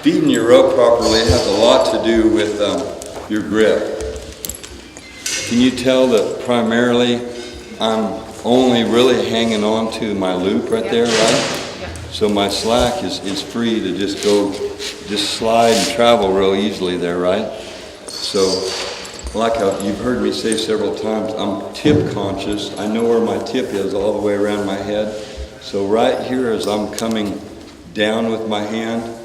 feeding your rope properly has a lot to do with your grip. Can you tell that primarily I'm only really hanging on to my loop right there, right? So my slack is free to just slide and travel real easily there, right? So like you've heard me say several times, I'm tip conscious. I know where my tip is all the way around my head. So right here as I'm coming down with my hand,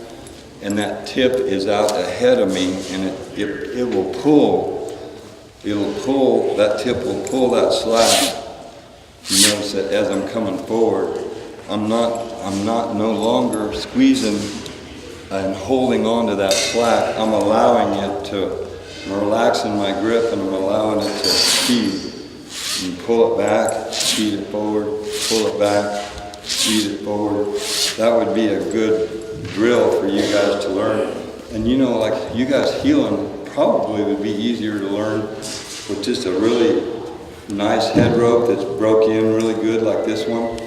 and that tip is out ahead of me, and it will pull, that tip will pull that slack. You notice that as I'm coming forward, I'm no longer squeezing and holding on to that slack. I'm allowing it to, I'm relaxing my grip and I'm allowing it to feed. You pull it back, feed it forward, pull it back, feed it forward. That would be a good drill for you guys to learn. And you know, like you guys heeling probably would be easier to learn with just a really nice head rope that's broke in really good like this one.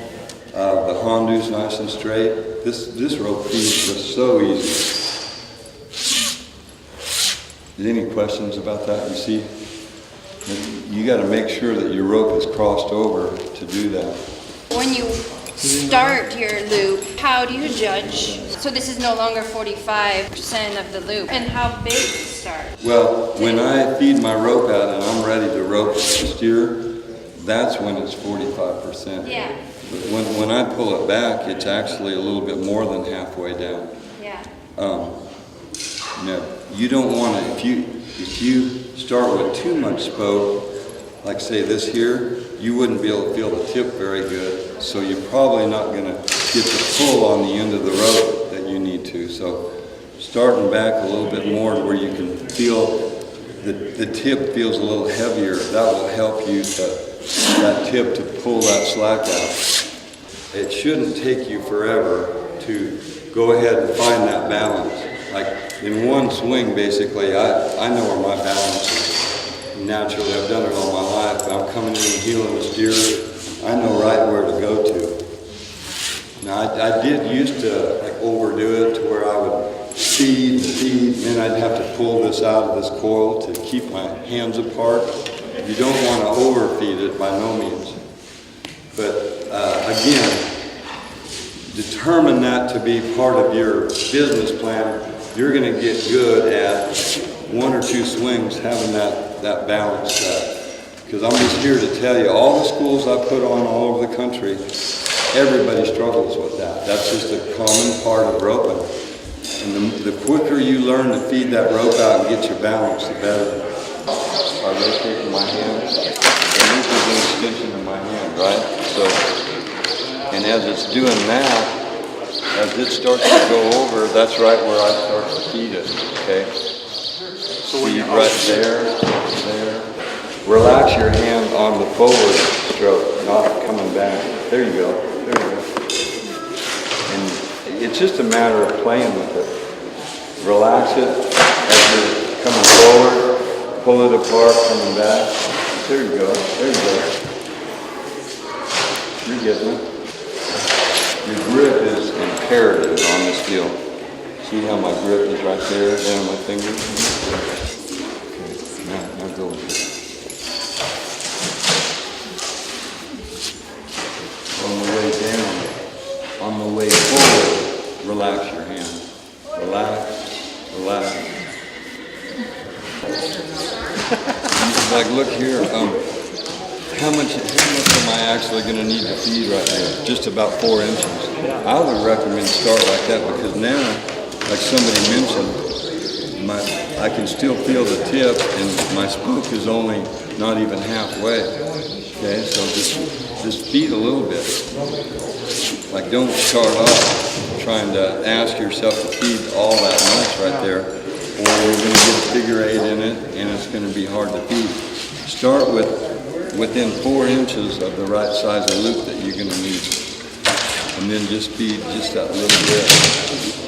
The Hondu's nice and straight. This rope feeds just so easy. Any questions about that? You see, you got to make sure that your rope is crossed over to do that. When you start your loop, how do you judge? So this is no longer 45% of the loop. And how big to start? Well, when I feed my rope out and I'm ready to rope the steer, that's when it's 45%. Yeah. But when I pull it back, it's actually a little bit more than halfway down. Yeah. No, you don't want to, if you start with too much spoke, like say this here, you wouldn't be able to feel the tip very good. So you're probably not going to get the pull on the end of the rope that you need to. So starting back a little bit more to where you can feel the tip feels a little heavier, that will help you that tip to pull that slack out. It shouldn't take you forever to go ahead and find that balance. Like in one swing, basically, I know where my balance is. Naturally, I've done it all my life. I'm coming in and heeling the steer. I know right where to go to. Now, I did used to like overdo it to where I would feed, and then I'd have to pull this out of this coil to keep my hands apart. You don't want to overfeed it by no means. But again, determine that to be part of your business plan. You're going to get good at one or two swings having that balance set. Because I'm just here to tell you, all the schools I put on all over the country, everybody struggles with that. That's just a common part of roping. And the quicker you learn to feed that rope out and get your balance, the better. I rotate my hand, the loop is an extension of my hand, right? So, and as it's doing that, as it starts to go over, that's right where I start to feed it, okay? So feed right there. Relax your hand on the forward stroke, not coming back. There you go. And it's just a matter of playing with it. Relax it as you're coming forward, pull it apart, coming back. There you go. You're getting it. Your grip is imperative on this deal. See how my grip is right there, down my fingers? Okay, now go with it. On the way down, on the way forward, relax your hand. Relax. Like, look here, how much am I actually going to need to feed right now? Just about 4 inches. I would recommend start like that because now, like somebody mentioned, I can still feel the tip and my spoke is only not even halfway. Okay, so just feed a little bit. Like don't start off trying to ask yourself to feed all that much right there, or you're going to get a figure 8 in it and it's going to be hard to feed. Start within 4 inches of the right size of loop that you're going to need. And then just feed just that little bit.